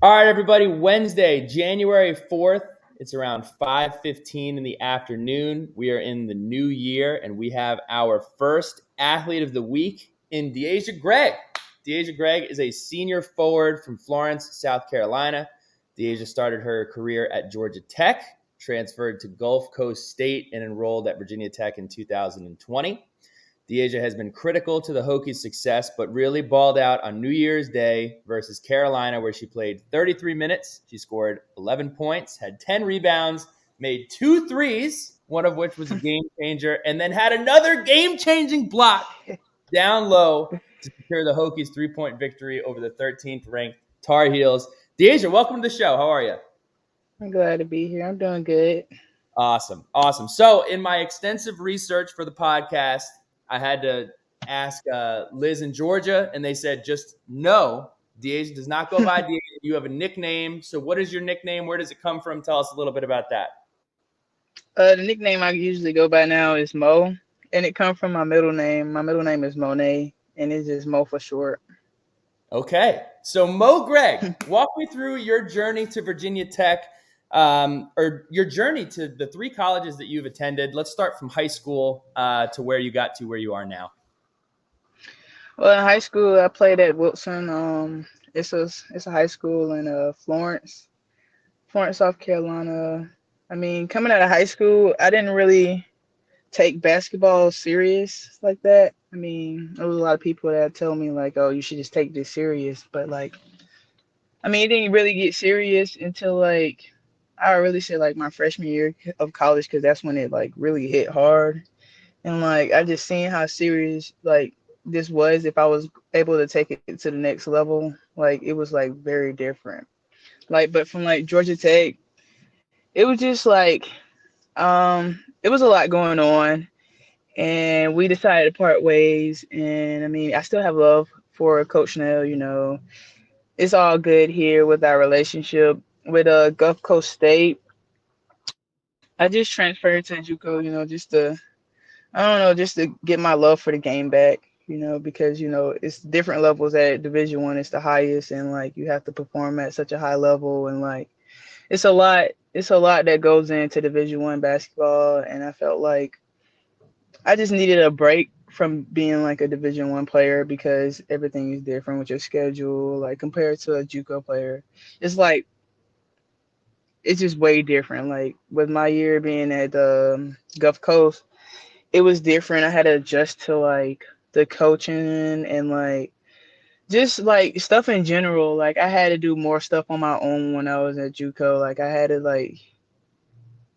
All right, everybody. Wednesday, January 4th. It's around 5:15 in the afternoon. We are in the new year, and we have our first athlete of the week in Deasia Gregg. Deasia Gregg is a senior forward from Florence, South Carolina. Deasia started her career at Georgia Tech, transferred to Gulf Coast State, and enrolled at Virginia Tech in 2020. Deasia has been critical to the Hokies' success, but really balled out on New Year's Day versus Carolina, where she played 33 minutes. She scored 11 points, had 10 rebounds, made 2 threes, one of which was a game changer, and then had another game-changing block down low to secure the Hokies' 3-point victory over the 13th-ranked Tar Heels. Deasia, welcome to the show. How are you? I'm glad to be here. I'm doing good. Awesome. So in my extensive research for the podcast, I had to ask Liz in Georgia, and they said just no. Deasia does not go by Deasia. You have a nickname. So what is your nickname? Where does it come from? Tell us a little bit about that. The nickname I usually go by now is Mo, and it comes from my middle name. My middle name is Monet, and it's just Mo for short. Okay. So Mo Gregg, walk me through your journey to Virginia Tech, or your journey to the 3 colleges that you've attended. Let's start from high school to where you got to where you are now. Well, in high school, I played at Wilson. It's a high school in Florence, South Carolina. I mean, coming out of high school, I didn't really take basketball serious like that. I mean, there was a lot of people that told me like, "Oh, you should just take this serious," but like, I mean, it didn't really get serious until like I really say like my freshman year of college because that's when it like really hit hard. And like I just seen how serious like this was if I was able to take it to the next level. Like it was like very different. Like but from like Georgia Tech, it was just like it was a lot going on and we decided to part ways. And I mean I still have love for Coach Snell, you know. It's all good here with our relationship. With Gulf Coast State, I just transferred to JUCO, you know, just to I don't know, just to get my love for the game back, you know, because you know it's different levels at Division 1. It's the highest, and like you have to perform at such a high level, and like it's a lot. It's a lot that goes into Division 1 basketball, and I felt like I just needed a break from being like a Division 1 player because everything is different with your schedule, like compared to a JUCO player. It's like it's just way different. Like with my year being at the Gulf Coast, it was different. I had to adjust to like the coaching and like just like stuff in general. Like I had to do more stuff on my own when I was at JUCO. Like I had to like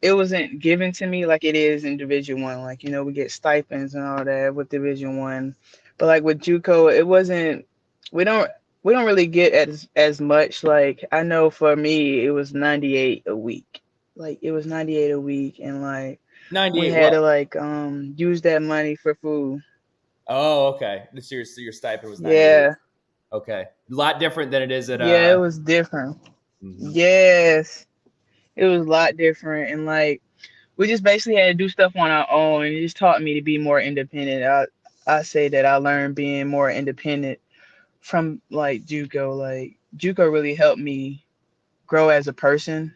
it wasn't given to me like it is in Division 1. Like you know we get stipends and all that with Division 1, but like with JUCO it wasn't. We don't we don't really get as much. Like I know for me it was 98 a week. Like it was 98 a week, and like we 98 had what? to like use that money for food. Oh, okay. So your stipend was 98. Yeah. Okay. A lot different than it is at Yeah, it was different. mhm. Yes. It was a lot different, and like we just basically had to do stuff on our own, and it just taught me to be more independent. I say that I learned being more independent from like JUCO. Like JUCO really helped me grow as a person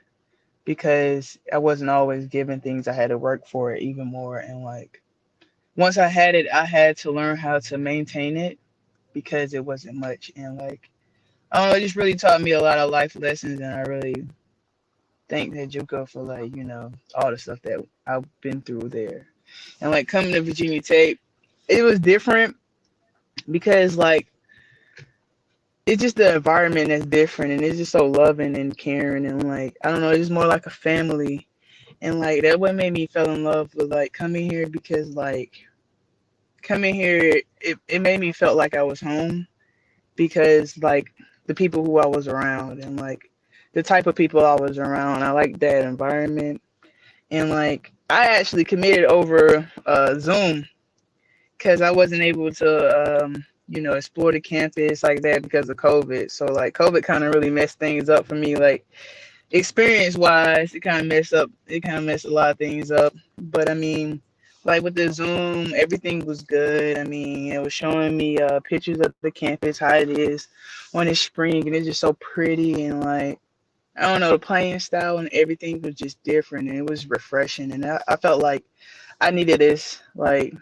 because I wasn't always given things. I had to work for it even more, and like once I had it, I had to learn how to maintain it because it wasn't much. And like, I don't know, it just really taught me a lot of life lessons. And I really thank that JUCO for like, you know, all the stuff that I've been through there. And like coming to Virginia Tech, it was different because like, it's just the environment that's different and it's just so loving and caring and like, I don't know, it's just more like a family. And like, that what made me fell in love with like coming here because like, coming here, it made me felt like I was home because like the people who I was around and like the type of people I was around, I like that environment. And like I actually committed over Zoom because I wasn't able to you know explore the campus like that because of COVID. So like COVID kind of really messed things up for me. Like experience wise, it kind of messed a lot of things up. But I mean, Like with the Zoom, everything was good. I mean, it was showing me pictures of the campus, how it is when it's spring, and it's just so pretty. And like, I don't know, the playing style and everything was just different, and it was refreshing. And I felt like I needed this, like,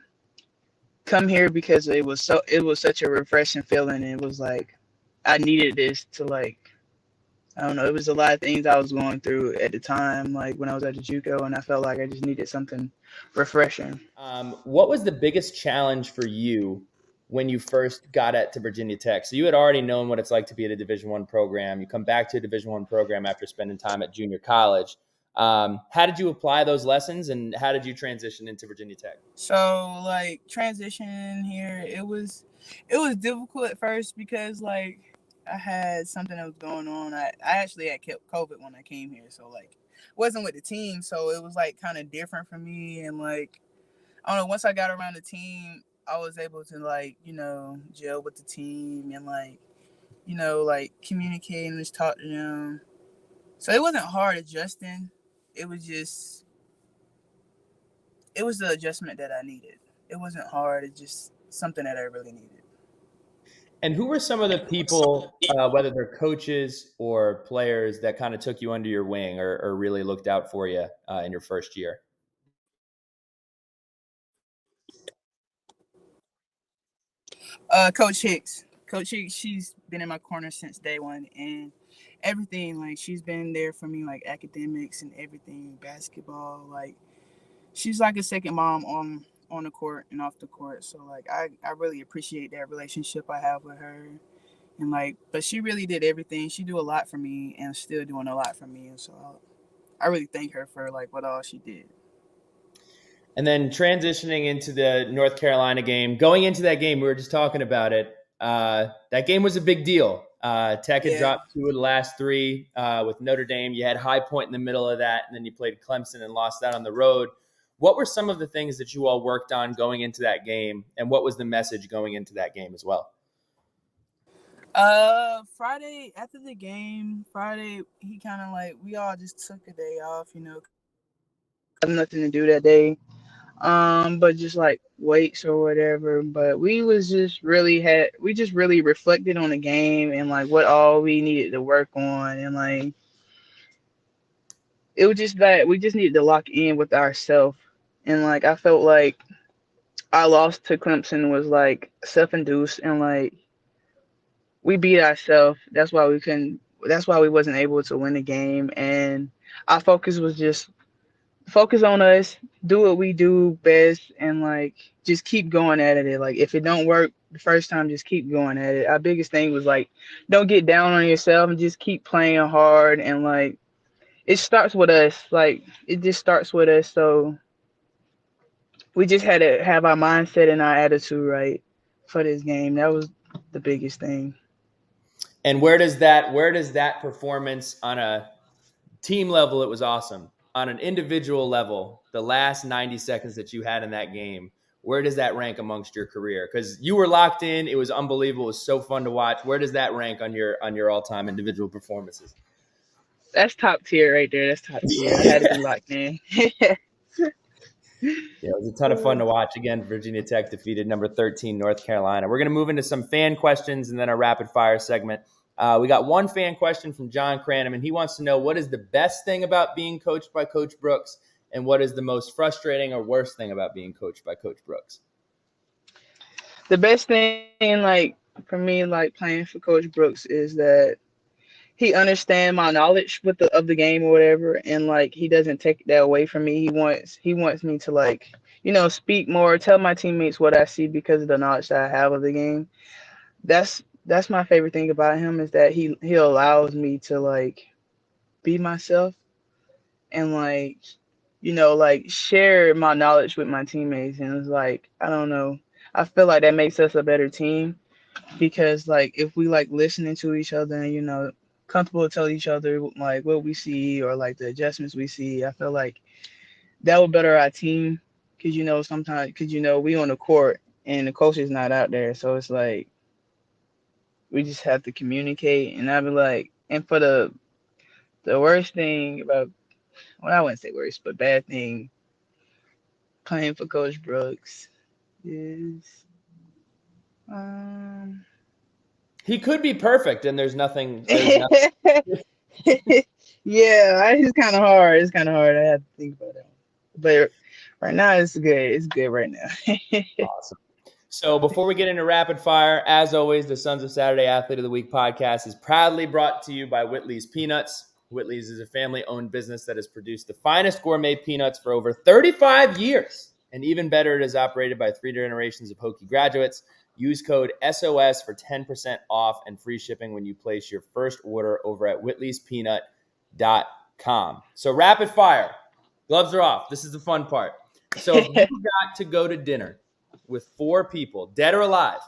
come here because it was such a refreshing feeling. And it was like I needed this to like. I don't know. It was a lot of things I was going through at the time, like when I was at the JUCO, and I felt like I just needed something refreshing. What was the biggest challenge for you when you first got to Virginia Tech? So you had already known what it's like to be at a Division One program. You come back to a Division One program after spending time at junior college. How did you apply those lessons, and how did you transition into Virginia Tech? So like transitioning here, it was difficult at first because like I had something that was going on. I actually had kept COVID when I came here, so like wasn't with the team, so it was like kind of different for me. And like I don't know, once I got around the team, I was able to like gel with the team and like like communicate and just talk to them. So it wasn't hard adjusting. It was just it was the adjustment that I needed. It wasn't hard. It's just something that I really needed. And who were some of the people, whether they're coaches or players, that kind of took you under your wing or really looked out for you in your first year? Coach Hicks. Coach Hicks, she's been in my corner since day one, and everything like she's been there for me, like academics and everything, basketball. Like she's like a second mom on the court and off the court. So like I really appreciate that relationship I have with her. And like, but she really did everything. She do a lot for me, and still doing a lot for me. And so I really thank her for like what all she did. And then transitioning into the North Carolina game, going into that game, we were just talking about it. That game was a big deal. Tech had Yeah. dropped 2 of the last 3 with Notre Dame. You had High Point in the middle of that, and then you played Clemson and lost that on the road. What were some of the things that you all worked on going into that game, and what was the message going into that game as well? Friday after the game, Friday he kind of like we all just took a day off, have nothing to do that day. But just like weights or whatever. But we just really reflected on the game and like what all we needed to work on. And like it was just that we just needed to lock in with ourselves. And like I felt like our loss to Clemson was like self-induced, and like we beat ourselves. That's why we wasn't able to win the game. And our focus was just focus on us, do what we do best, and like just keep going at it. Like if it don't work the first time, just keep going at it. Our biggest thing was like don't get down on yourself and just keep playing hard. And like it starts with us. Like it just starts with us. So we just had to have our mindset and our attitude right for this game. That was the biggest thing. And where does that performance on a team level, it was awesome. On an individual level, the last 90 seconds that you had in that game, where does that rank amongst your career? Because you were locked in. It was unbelievable. It was so fun to watch. Where does that rank on your all-time individual performances? That's top tier right there. That's top tier. I had to be locked in. Yeah, it was a ton of fun to watch. Again, Virginia Tech defeated number 13 North Carolina. We're going to move into some fan questions and then a rapid fire segment. We got one fan question from John Cranham, and he wants to know what is the best thing about being coached by Coach Brooks, and what is the most frustrating or worst thing about being coached by Coach Brooks? The best thing, like for me, like playing for Coach Brooks, is that he understands my knowledge of the game or whatever, and like he doesn't take that away from me. He wants me to like speak more, tell my teammates what I see because of the knowledge that I have of the game. That's my favorite thing about him is that he allows me to like be myself and like like share my knowledge with my teammates. And it's like I don't know, I feel like that makes us a better team because like if we like listening to each other and comfortable to tell each other like what we see or like the adjustments we see, I feel like that would better our team because sometimes because we on the court and the coach is not out there, so it's like we just have to communicate. And I'd be like, and for the worst thing about, well, I wouldn't say worst but bad thing, playing for Coach Brooks is um He could be perfect, and there's nothing. There's nothing. yeah, it's kind of hard. It's kind of hard. I have to think about that. But right now, it's good. It's good right now. Awesome. So before we get into rapid fire, as always, the Sons of Saturday Athlete of the Week podcast is proudly brought to you by Whitley's Peanuts. Whitley's is a family-owned business that has produced the finest gourmet peanuts for over 35 years. And even better, it is operated by 3 generations of Hokie graduates. Use code SOS for 10% off and free shipping when you place your first order over at whitleyspeanut.com. So rapid fire. Gloves are off. This is the fun part. So if you got to go to dinner with 4 people, dead or alive,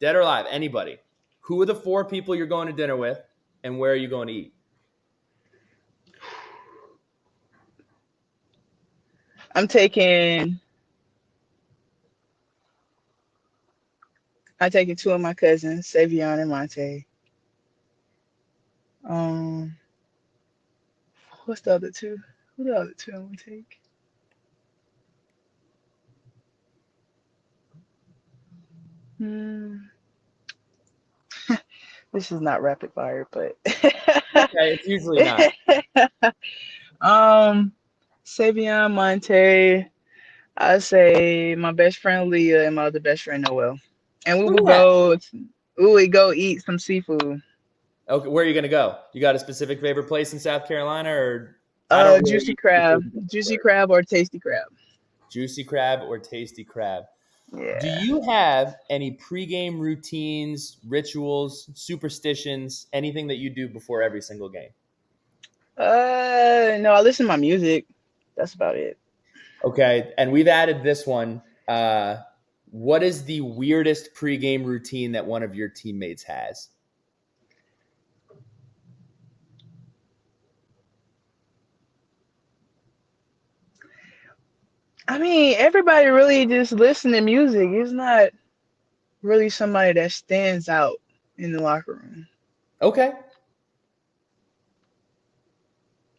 anybody, who are the 4 people you're going to dinner with, and where are you going to eat? I'm taking 2 of my cousins, Savion and Monte. Um, what's the other 2? Who the other 2 I'm gonna take? Hmm. This is not rapid fire, but Okay, it's usually not. um, Savion, Monte. I say my best friend Leah and my other best friend Noel, and we will Yeah. go. We would go eat some seafood. Okay, where are you going to go? You got a specific favorite place in South Carolina, or I don't really Juicy eat crab, seafood juicy everywhere. crab or tasty crab. Juicy crab or tasty crab? Do Yeah. you have any pregame routines, rituals, superstitions, anything that you do before every single game? No, I listen to my music. That's about it. Okay, and we've added this one. What is the weirdest pregame routine that one of your teammates has? I mean, everybody really just listen to music. It's not really somebody that stands out in the locker room. Okay.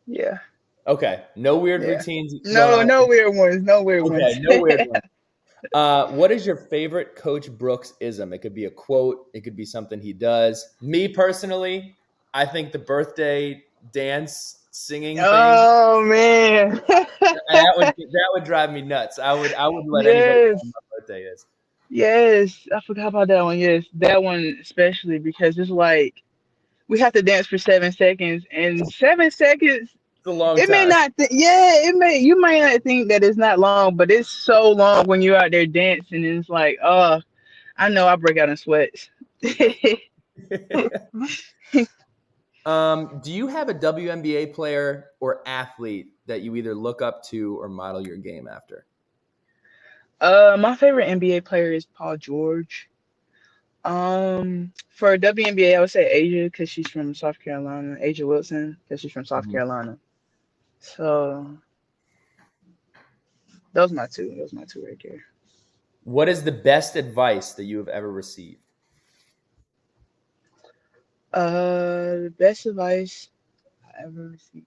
Yeah. Okay. No weird Yeah. routines going No, on. no weird ones. No weird Okay, ones. no weird ones. What is your favorite Coach Brooks ism? It could be a quote. It could be something he does. Me personally, I think the birthday dance singing thing Oh man. that would drive me nuts. I would let anybody know Yes. when my birthday is. Yes. I forgot about that one. Yes. That one especially because it's like we have to dance for 7 seconds and 7 seconds It's a long it may time. not yeah, it may you might not think that it's not long, but it's so long when you're out there dancing and it's like, oh, I know I break out in sweats. Do you have a WNBA player or athlete that you either look up to or model your game after? My favorite NBA player is Paul George. For WNBA, I would say Asia because she's from South Carolina. Asia Wilson because she's from South Mhm. Carolina. So those are my two. Those are my two right there. What is the best advice that you have ever received? The best advice I ever received.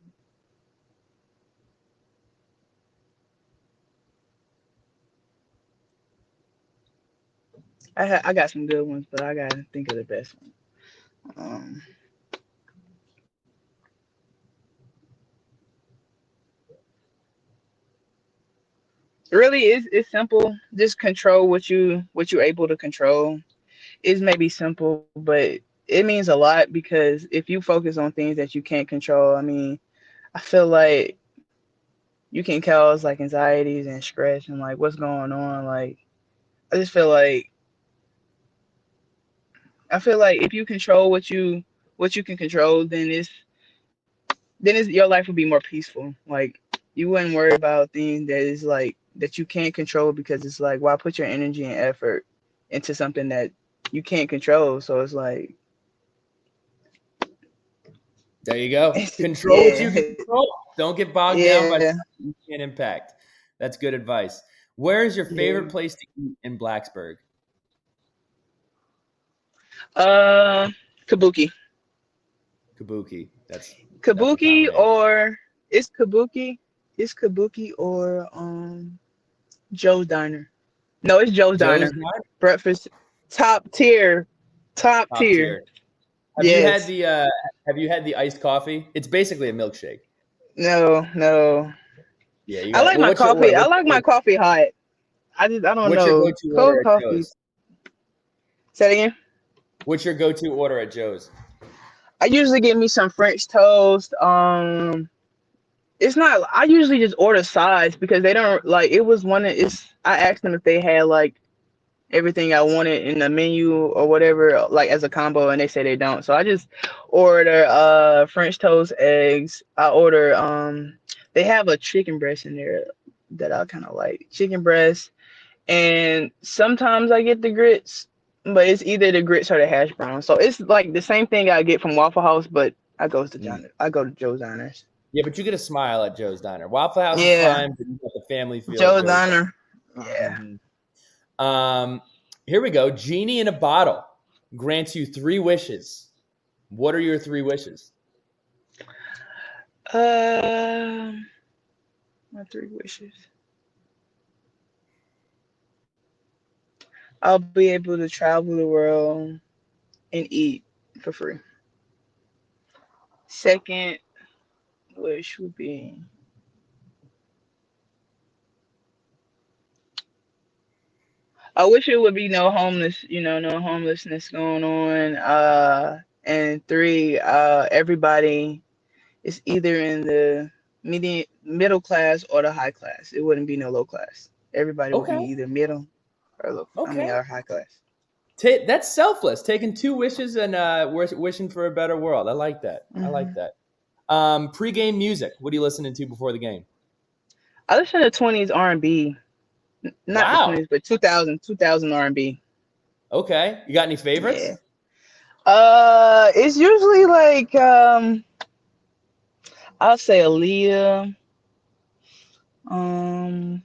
I got some good ones, but I gotta think of the best one. Um, Really, it's simple. Just control what you're able to control. It's maybe simple, but it means a lot because if you focus on things that you can't control, I mean, I feel like you can cause like anxieties and stress and like what's going on. Like I just feel like if you control what you can control, then your life will be more peaceful. Like you wouldn't worry about things that is like that you can't control because it's like why put your energy and effort into something that you can't control. So it's like There you go. Control what you can yeah, control. Don't get bogged down by yeah, stuff you can't impact. That's good advice. Where is your yeah. favorite place to eat in Blacksburg? Uh, Kabuki, Kabuki. That's a Kabuki, common answer. or it's Kabuki, it's Kabuki or Joe's Diner. No, it's Joe's Joe's Diner. Diner, Breakfast, top tier, top top tier. tier. Yes. Have you had the iced coffee? It's basically a milkshake. No, no. Yeah, you I got. like Well, my what's your order? coffee. I like my coffee hot. I don't What's your know. go-to order Cold at coffee. Joe's? Say it again. What's your go-to order at Joe's? I usually get me some French toast. It's not. I usually just order sides because they don't like. It was one. It's. I asked them if they had like everything I wanted in the menu or whatever, like as a combo, and they say they don't. So I just order French toast, eggs. I order they have a chicken breast in there that I kind of like. Chicken breast, and sometimes I get the grits, but it's either the grits or the hash brown. So it's like the same thing I get from Waffle House, but Mm. I go to Joe's Diners. Yeah, but you get a smile at Joe's Diner. Waffle House is Yeah, fine, but you got the family feel at Joe's Joe's Diner. Diner. Yeah. Um, Here we go. Genie in a bottle grants you 3 wishes. What are your 3 wishes? Um, my 3 wishes. I'll be able to travel the world and eat for free. Second wish would be I wish it would be no homeless, no homelessness going on. And three, everybody is either in the middle class or the high class. It wouldn't be no low class. Everybody would be Okay. either middle or low. Okay. Or high class. That's selfless. Taking 2 wishes and wishing for a better world. I like that. I like Hmm. that. Pre-game music. What are you listening to before the game? I listen to 20s R&B, not the Wow. 20s, but 2000 R&B. Okay. You got any Yeah. favorites? It's usually like I'll say Aaliyah. Um,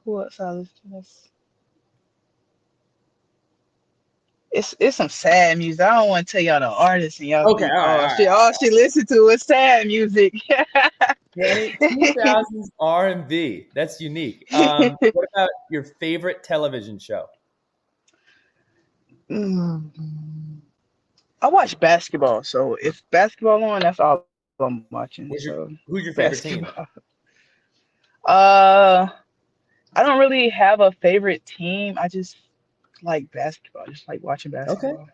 who else I listen to? It's some sad music. I don't want to tell y'all the artist and y'all Okay. think, All right. All right. all she listened to was sad music. 2000s R&B. That's unique. What about your favorite television show? Mm. I watch basketball, so if basketball on, that's all I'm watching. So Who's your favorite team? basketball. Uh, I don't really have a favorite team. I just like basketball. I just like watching Okay. basketball.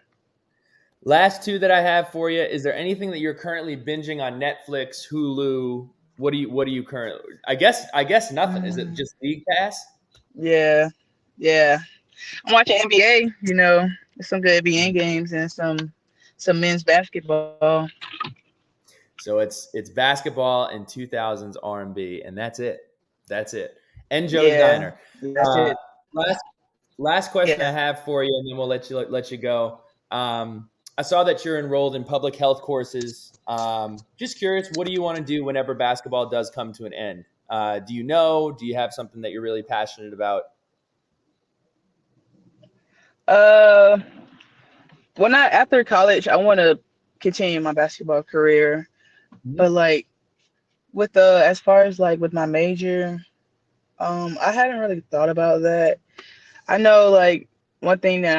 Last 2 that I have for you. Is there anything that you're currently binging on Netflix, Hulu? What do you currently? I guess nothing. Is it Mm, just League Pass? yeah, yeah. I'm watching NBA. There's some good NBA games and some men's basketball. So it's basketball and 2000s R&B, and that's it. That's it. And Joe's Yeah, Diner. that's Uh, it. last last question I Yeah. have for you, and then we'll let you go. I saw that you're enrolled in public health courses. Just curious, what do you want to do whenever basketball does come to an end? Do you know? Do you have something that you're really passionate about? Uh, well, not after college. I want to continue my basketball career, Mhm. but like with as far as like with my major, I hadn't really thought about that. I know like one thing that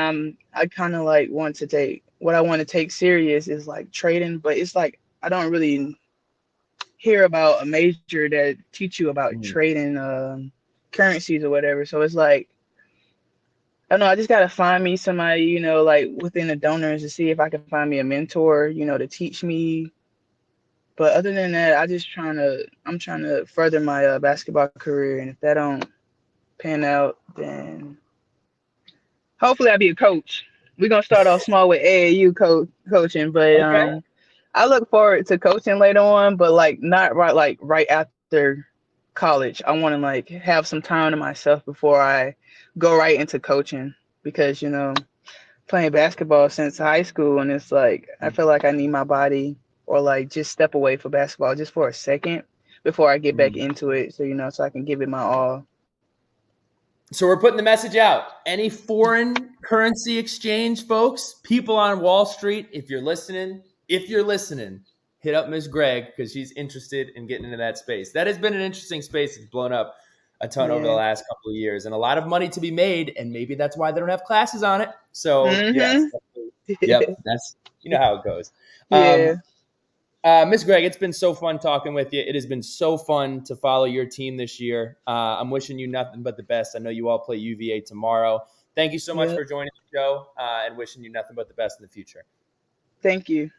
I kind of like want to take what I want to take serious is like trading, but it's like I don't really hear about a major that teach you about Mhm. trading currencies or whatever. So it's like I don't know. I just gotta find me somebody, like within the donors to see if I can find me a mentor, to teach me. But other than that, I'm trying to further my basketball career, and if that don't pan out, then hopefully I'll be a coach. We're gonna start off small with AAU coaching, but Okay. I look forward to coaching later on, but like not right after college. I want to like have some time to myself before I go right into coaching because playing basketball since high school and it's like I feel like I need my body or like just step away for basketball just for a second before I get back Mhm. into it so I can give it my all. So we're putting the message out. Any foreign currency exchange, folks, people on Wall Street, if you're listening, hit up Miss Gregg because she's interested in getting into that space. That has been an interesting space. It's blown up a ton over the Yeah. last couple of years, and a lot of money to be made. And maybe that's why they don't have classes on it. So yes, Mhm. yep, that's how it goes. Yeah. Miss Gregg, it's been so fun talking with you. It has been so fun to follow your team this year. I'm wishing you nothing but the best. I know you all play UVA tomorrow. Thank you so much Yep. for joining the show, and wishing you nothing but the best in the future. Thank you.